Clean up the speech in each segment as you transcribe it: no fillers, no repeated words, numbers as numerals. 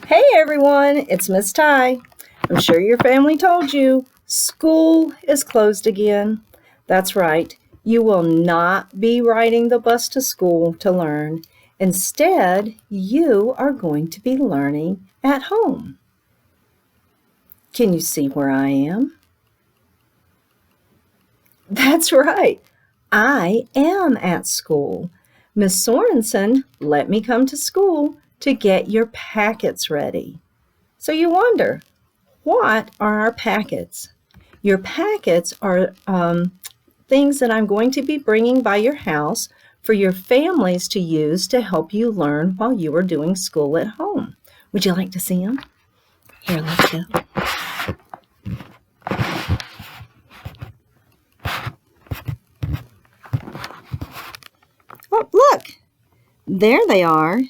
Hey everyone, it's Miss Ty. I'm sure your family told you school is closed again. That's right, you will not be riding the bus to school to learn. Instead, you are going to be learning at home. Can you see where I am? That's right, I am at school. Miss Sorensen let me come to school to get your packets ready. So you wonder, what are our packets? Your packets are things that I'm going to be bringing by your house for your families to use to help you learn while you are doing school at home. Would you like to see them? Here, let's go. Oh, look! There they are.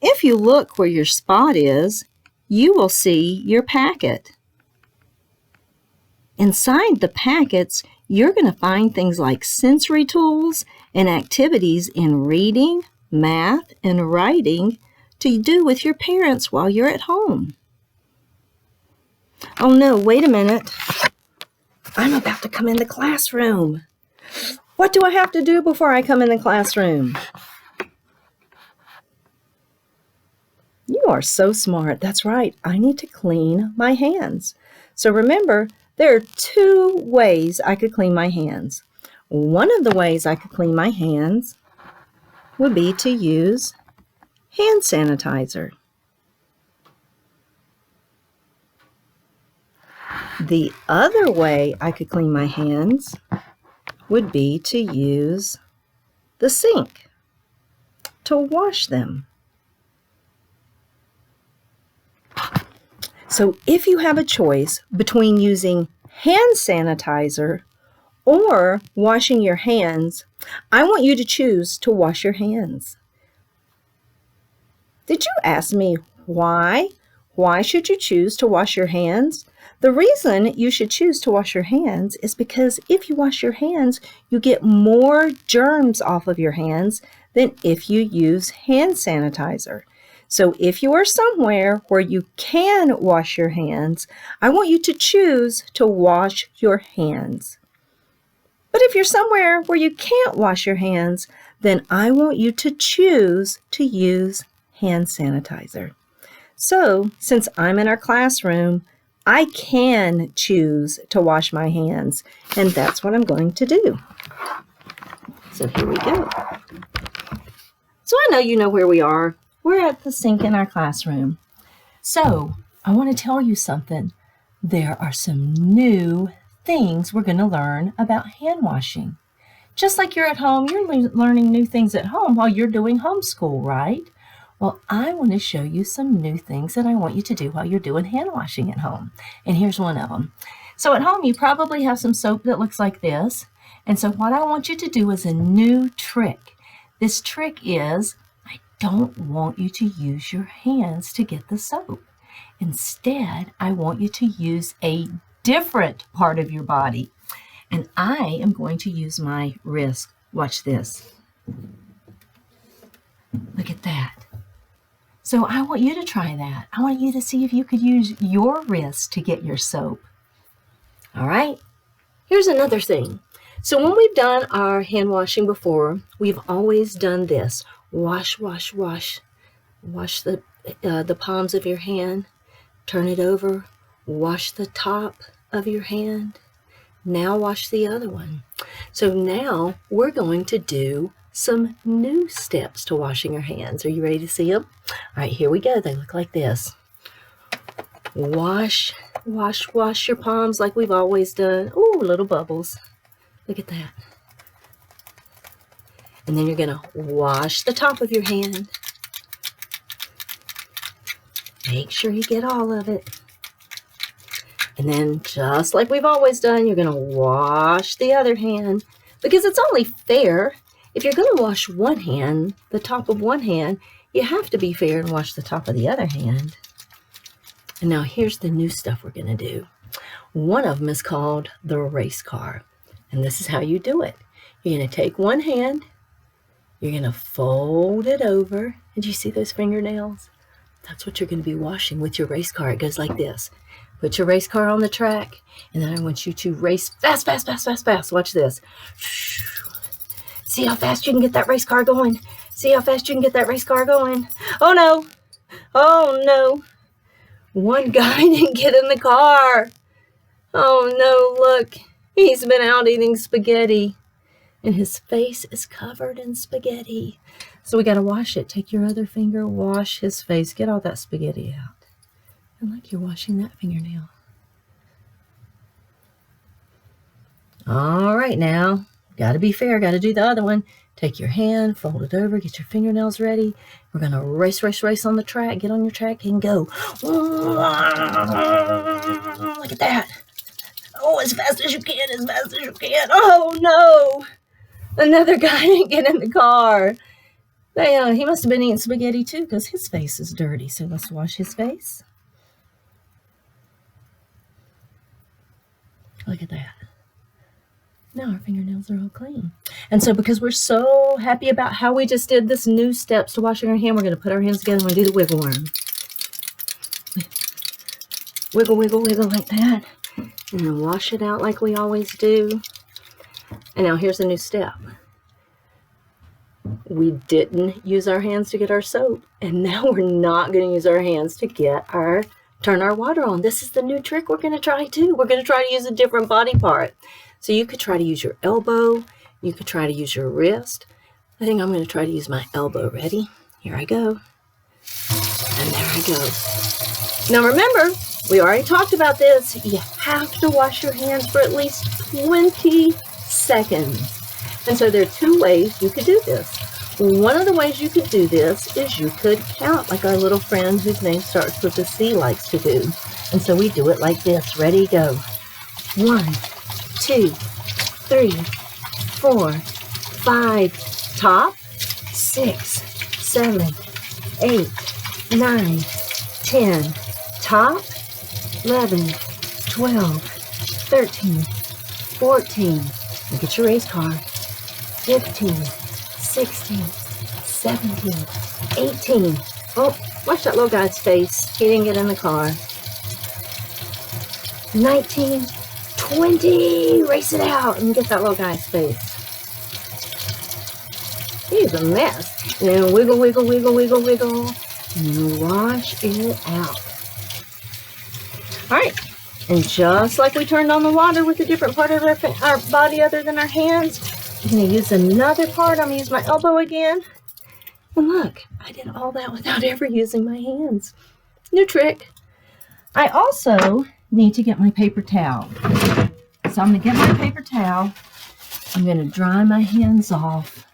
If you look where your spot is, you will see your packet. Inside the packets, you're going to find things like sensory tools and activities in reading, math, and writing to do with your parents while you're at home. Oh no, wait a minute. I'm about to come in the classroom. What do I have to do before I come in the classroom? You are so smart. That's right. I need to clean my hands. So remember, there are two ways I could clean my hands. One of the ways I could clean my hands would be to use hand sanitizer. The other way I could clean my hands would be to use the sink to wash them. So if you have a choice between using hand sanitizer or washing your hands, I want you to choose to wash your hands. Did you ask me why? Why should you choose to wash your hands? The reason you should choose to wash your hands is because if you wash your hands, you get more germs off of your hands than if you use hand sanitizer. So if you are somewhere where you can wash your hands, I want you to choose to wash your hands. But if you're somewhere where you can't wash your hands, then I want you to choose to use hand sanitizer. So since I'm in our classroom, I can choose to wash my hands, and that's what I'm going to do. So here we go. So I know you know where we are. We're at the sink in our classroom. So I want to tell you something. There are some new things we're going to learn about hand washing. Just like you're at home, you're learning new things at home while you're doing homeschool, right? Well, I want to show you some new things that I want you to do while you're doing hand washing at home. And here's one of them. So at home, you probably have some soap that looks like this. And so what I want you to do is a new trick. This trick is, I don't want you to use your hands to get the soap. Instead, I want you to use a different part of your body. And I am going to use my wrist. Watch this. Look at that. So I want you to try that. I want you to see if you could use your wrist to get your soap. All right. Here's another thing. So when we've done our hand washing before, we've always done this. Wash, wash, wash. Wash the palms of your hand. Turn it over. Wash the top of your hand. Now wash the other one. So now we're going to do some new steps to washing your hands. Are you ready to see them? All right, here we go. They look like this. Wash, wash, wash your palms like we've always done. Ooh, little bubbles. Look at that. And then you're going to wash the top of your hand. Make sure you get all of it. And then just like we've always done, you're going to wash the other hand, because it's only fair. If you're going to wash one hand, the top of one hand, you have to be fair and wash the top of the other hand. And now here's the new stuff we're going to do. One of them is called the race car. And this is how you do it. You're going to take one hand, you're going to fold it over. Did you see those fingernails? That's what you're going to be washing with your race car. It goes like this. Put your race car on the track, and then I want you to race fast, fast, fast, fast, fast. Watch this. See how fast you can get that race car going. See how fast you can get that race car going. Oh, no. Oh, no. One guy didn't get in the car. Oh, no, look. He's been out eating spaghetti, and his face is covered in spaghetti. So we got to wash it. Take your other finger, wash his face. Get all that spaghetti out. And look, you're washing that fingernail. All right, now, got to be fair. Got to do the other one. Take your hand, fold it over, get your fingernails ready. We're going to race, race, race on the track. Get on your track and go. Look at that. Oh, as fast as you can, as fast as you can. Oh, no. Another guy didn't get in the car. He must have been eating spaghetti too because his face is dirty. So let's wash his face. Look at that. Now our fingernails are all clean. And so because we're so happy about how we just did this new steps to washing our hand, we're going to put our hands together and we're going to do the wiggle worm. Wiggle, wiggle, wiggle like that. And then wash it out like we always do. And now here's a new step. We didn't use our hands to get our soap. And now we're not going to use our hands to turn our water on. This is the new trick we're going to try too. We're going to try to use a different body part. So you could try to use your elbow. You could try to use your wrist. I think I'm going to try to use my elbow. Ready? Here I go. And there I go. Now remember, we already talked about this. You have to wash your hands for at least 20 seconds. And so there are two ways you could do this. One of the ways you could do this is you could count like our little friend whose name starts with a C likes to do. And so we do it like this. Ready, go. 1, 2, 3, 4, 5, top, 6, 7, 8, 9, 10, top, 11, 12, 13, 14, look at your race car, 15, 16, 17, 18, oh, watch that little guy's face, he didn't get in the car, 19, 20, race it out and get that little guy's face. He's a mess. And then wiggle, wiggle, wiggle, wiggle, wiggle, and wash it out. All right, and just like we turned on the water with a different part of our body other than our hands, I'm going to use another part. I'm going to use my elbow again. And look, I did all that without ever using my hands. New trick. I also need to get my paper towel. So I'm going to get my paper towel. I'm going to dry my hands off.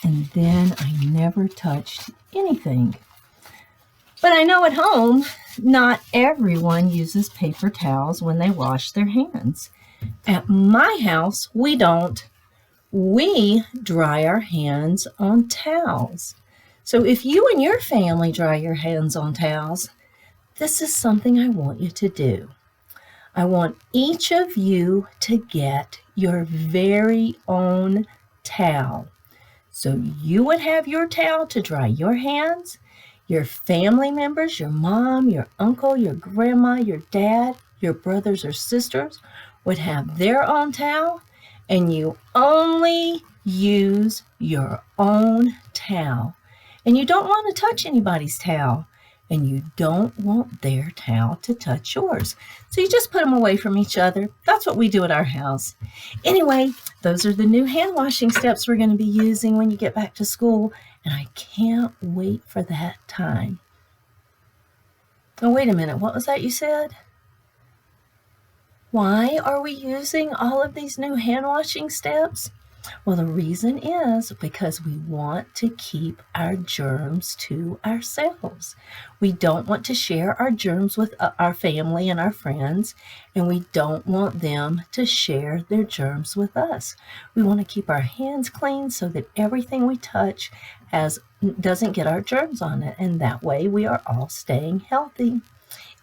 And then I never touched anything. But I know at home, not everyone uses paper towels when they wash their hands. At my house, we don't. We dry our hands on towels. So if you and your family dry your hands on towels, this is something I want you to do. I want each of you to get your very own towel. So you would have your towel to dry your hands. Your family members, your mom, your uncle, your grandma, your dad, your brothers or sisters would have their own towel, and you only use your own towel. And you don't want to touch anybody's towel, and you don't want their towel to touch yours. So you just put them away from each other. That's what we do at our house. Anyway, those are the new hand washing steps we're going to be using when you get back to school. And I can't wait for that time. Oh, wait a minute. What was that you said? Why are we using all of these new hand washing steps? Well, the reason is because we want to keep our germs to ourselves. We don't want to share our germs with our family and our friends, and we don't want them to share their germs with us. We want to keep our hands clean so that everything we touch doesn't get our germs on it, and that way we are all staying healthy.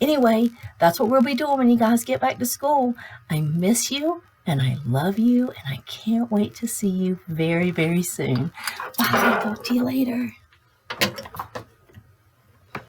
Anyway, that's what we'll be doing when you guys get back to school. I miss you. And I love you, and I can't wait to see you very, very soon. Bye. Talk to you later.